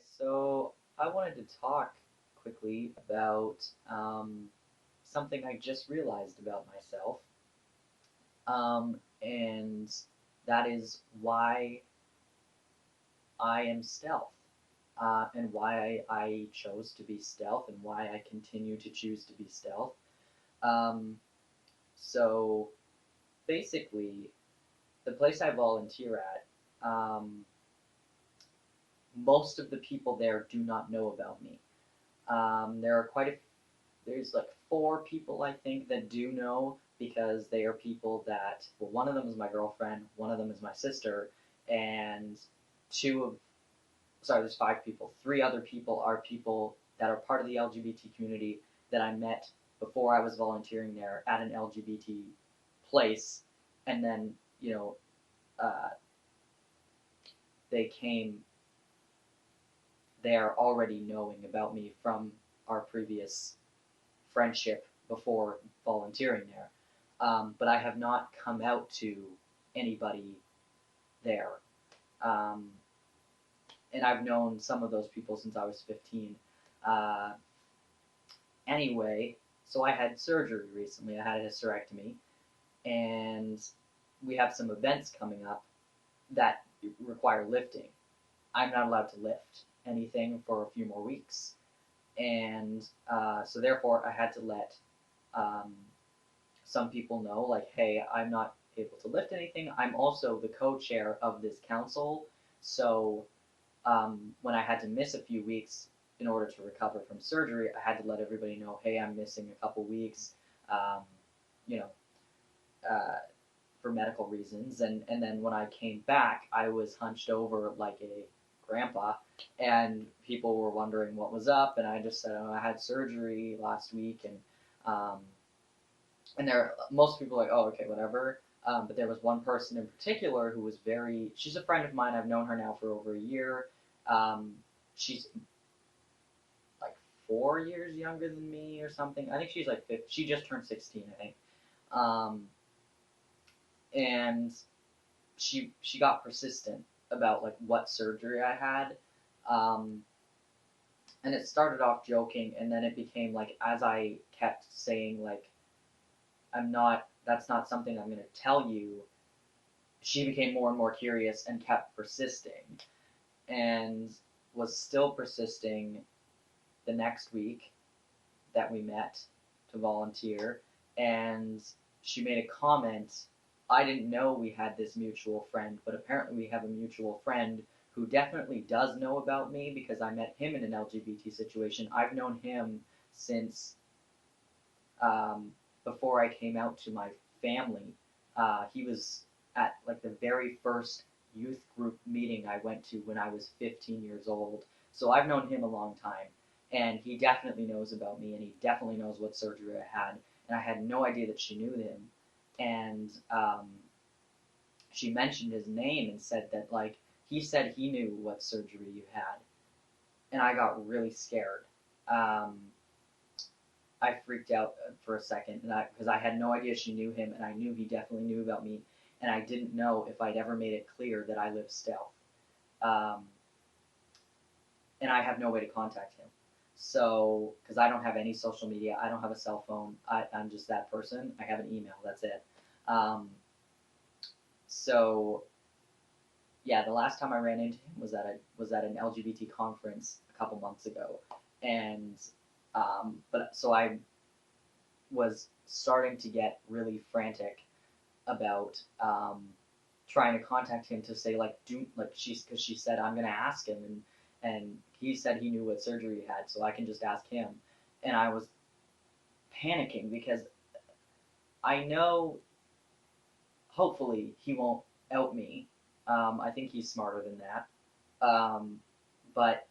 So I wanted to talk quickly about something I just realized about myself, and that is why I am stealth, and why I chose to be stealth, and why I continue to choose to be stealth. Um, so basically, the place I volunteer at, most of the people there do not know about me. There are there's like four people I think that do know because they are people that, well, one of them is my girlfriend, one of them is my sister, and two of, sorry, there's five people. Three other people are people that are part of the LGBT community that I met before I was volunteering there at an LGBT place, and then, uh, they came there already knowing about me from our previous friendship before volunteering there. But I have not come out to anybody there. Um, and I've known some of those people since I was 15. Uh, anyway, so I had surgery recently. I had a hysterectomy, and we have some events coming up that require lifting. I'm not allowed to lift anything for a few more weeks. And so therefore, I had to let um, some people know, like, hey, I'm not able to lift anything. I'm also the co-chair of this council, so when I had to miss a few weeks in order to recover from surgery, I had to let everybody know, hey, I'm missing a couple weeks, um, you know, uh, for medical reasons. And then when I came back, I was hunched over like a grandpa, and people were wondering what was up, and I just said, oh, I had surgery last week, um, and there most people are like, oh, okay, whatever. But there was one person in particular who was very. She's a friend of mine. I've known her now for over a year. Um, she's like 4 years younger than me or something. I think she's like 50. She just turned 16, I think. Um, and she got persistent about like what surgery I had. Um, and it started off joking, and then it became like as I kept saying like I'm not. That's not something I'm going to tell you. She became more and more curious and kept persisting and was still persisting the next week that we met to volunteer. And she made a comment. I didn't know we had this mutual friend, but apparently we have a mutual friend who definitely does know about me because I met him in an LGBT situation. I've known him since um, before I came out to my family. He was at like the very first youth group meeting I went to when I was 15 years old. So I've known him a long time, and he definitely knows about me, and he definitely knows what surgery I had. And I had no idea that she knew him, and she mentioned his name and said that like he said he knew what surgery you had, and I got really scared. Um, I freaked out for a second, and because I had no idea she knew him, and I knew he definitely knew about me, and I didn't know if I'd ever made it clear that I live stealth, um, and I have no way to contact him. So, because I don't have any social media, I don't have a cell phone. I'm just that person. I have an email. That's it. Um, so yeah, the last time I ran into him was at an LGBT conference a couple months ago, and but so I was starting to get really frantic about trying to contact him to say like do like she's because she said I'm gonna ask him, and he said he knew what surgery he had, so I can just ask him. And I was panicking because I know hopefully he won't out me. I think he's smarter than that. Um, but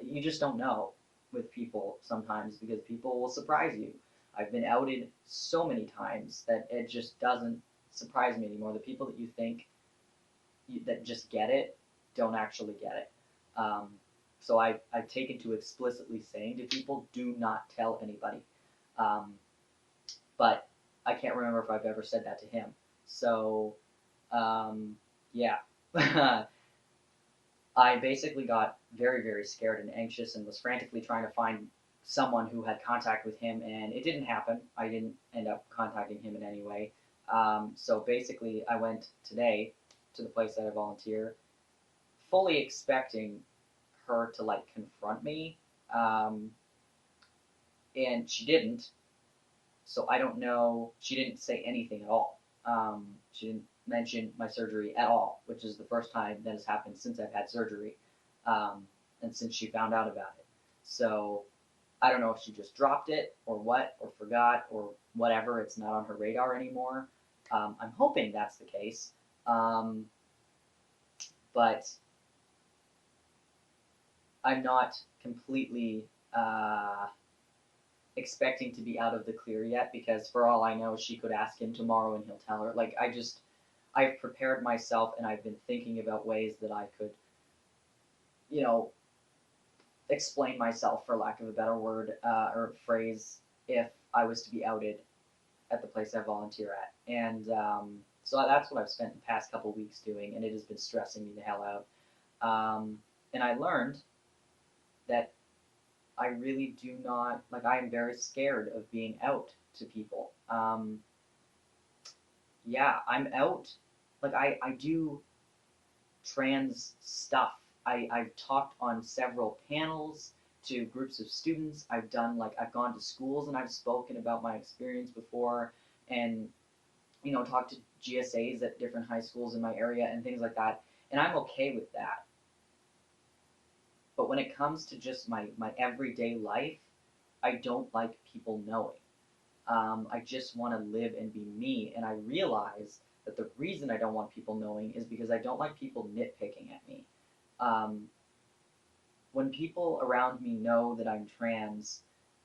you just don't know with people sometimes because people will surprise you. I've been outed so many times that it just doesn't surprise me anymore. The people that you think that just get it don't actually get it. Um, so I've taken to explicitly saying to people, do not tell anybody. Um, but I can't remember if I've ever said that to him. So yeah. I basically got very, very scared and anxious and was frantically trying to find someone who had contact with him, and it didn't happen. I didn't end up contacting him in any way. So basically, I went today to the place that I volunteer, fully expecting her to like confront me, um, and she didn't. So I don't know. She didn't say anything at all. She didn't mention my surgery at all, which is the first time that has happened since I've had surgery, and since she found out about it. So I don't know if she just dropped it or what, or forgot, or whatever. It's not on her radar anymore. I'm hoping that's the case. Um, but I'm not completely expecting to be out of the clear yet, because for all I know, she could ask him tomorrow and he'll tell her. Like, I've prepared myself and I've been thinking about ways that I could, you know, explain myself, for lack of a better word or phrase, if I was to be outed at the place I volunteer at. And so that's what I've spent the past couple weeks doing, and it has been stressing me the hell out. And I learned that I really do not, like, I am very scared of being out to people. Yeah, I'm out. Like, I do trans stuff. I've talked on several panels to groups of students. I've gone to schools and I've spoken about my experience before, and, talked to GSAs at different high schools in my area and things like that. And I'm okay with that. But when it comes to just my everyday life, I don't like people knowing. I just want to live and be me. And I realize that the reason I don't want people knowing is because I don't like people nitpicking at me. Um, when people around me know that I'm trans,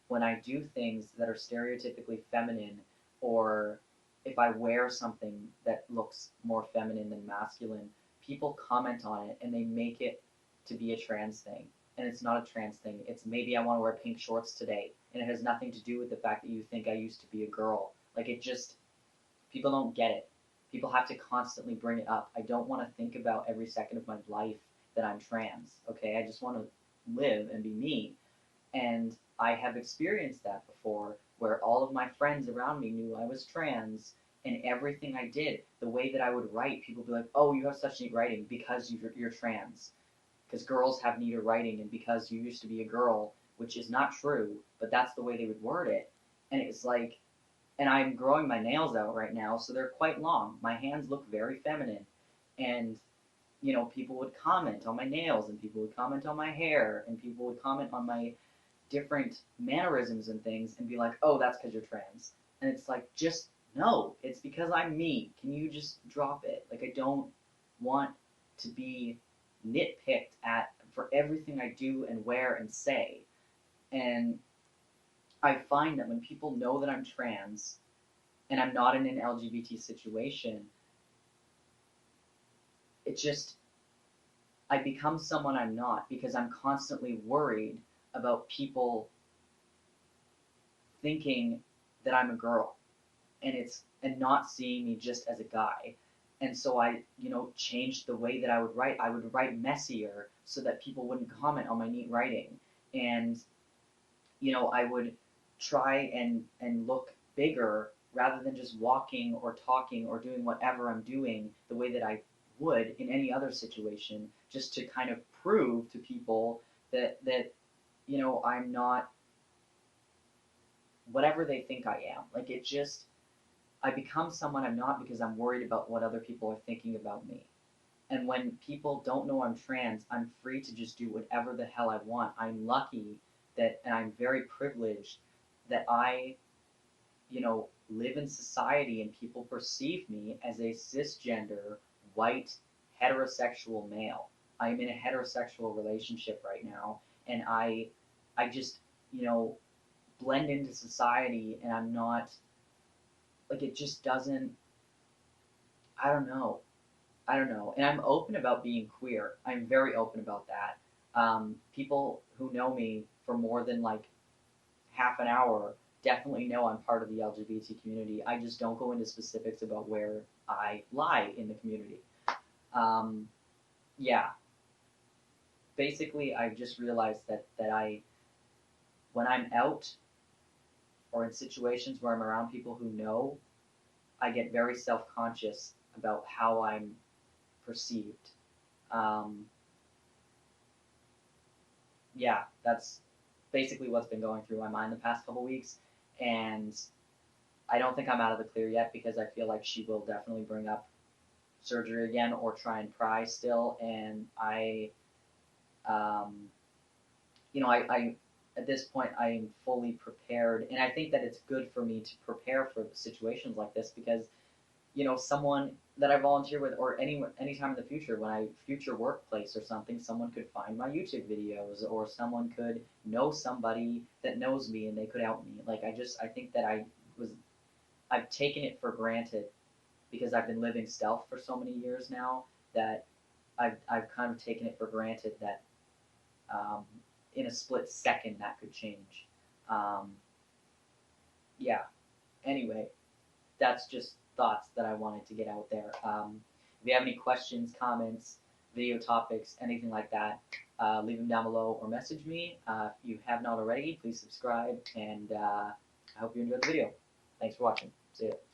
when I do things that are stereotypically feminine, or if I wear something that looks more feminine than masculine, people comment on it and they make it to be a trans thing. And it's not a trans thing. It's maybe I want to wear pink shorts today. And it has nothing to do with the fact that you think I used to be a girl. Like, it just, people don't get it. People have to constantly bring it up. I don't want to think about every second of my life that I'm trans. Okay, I just want to live and be me. And I have experienced that before, where all of my friends around me knew I was trans, and everything I did, the way that I would write, people would be like, "Oh, you have such neat writing because you're trans." Because girls have neater writing, and because you used to be a girl, which is not true, but that's the way they would word it. And it's like, and I'm growing my nails out right now, so they're quite long. My hands look very feminine, and people would comment on my nails, and people would comment on my hair, and people would comment on my different mannerisms and things, and be like, "Oh, that's because you're trans." And it's like, just no, it's because I'm me. Can you just drop it? Like, I don't want to be nitpicked at for everything I do and wear and say. And I find that when people know that I'm trans and I'm not in an LGBT situation, it just, I become someone I'm not, because I'm constantly worried about people thinking that I'm a girl, and not seeing me just as a guy. And so I, changed the way that I would write. I would write messier so that people wouldn't comment on my neat writing. And I would try and look bigger, rather than just walking or talking or doing whatever I'm doing the way that I would in any other situation, just to kind of prove to people that I'm not whatever they think I am. Like, it just, I become someone I'm not because I'm worried about what other people are thinking about me. And when people don't know I'm trans, I'm free to just do whatever the hell I want. I'm lucky that, and I'm very privileged that I, live in society and people perceive me as a cisgender, white, heterosexual male. I'm in a heterosexual relationship right now, and I just, you know, blend into society, and I'm not, like, it just doesn't, I don't know. I don't know. And I'm open about being queer. I'm very open about that. People who know me for more than like half an hour definitely know I'm part of the LGBT community. I just don't go into specifics about where I lie in the community. Um, yeah. basically I've just realized that when I'm out or in situations where I'm around people who know, I get very self-conscious about how I'm perceived. Um, yeah, that's basically what's been going through my mind the past couple weeks, and I don't think I'm out of the clear yet because I feel like she will definitely bring up surgery again or try and pry still, and um, I at this point I am fully prepared, and I think that it's good for me to prepare for situations like this because someone that I volunteer with or anytime in the future when I future workplace or something, someone could find my YouTube videos or someone could know somebody that knows me and they could help me. Like I think that was I've taken it for granted because I've been living stealth for so many years now that I've kind of taken it for granted that um, in a split second that could change. Um, yeah. Anyway, that's just thoughts that I wanted to get out there. If you have any questions, comments, video topics, anything like that, leave them down below or message me. If you have not already, please subscribe, and I hope you enjoyed the video. Thanks for watching. See ya.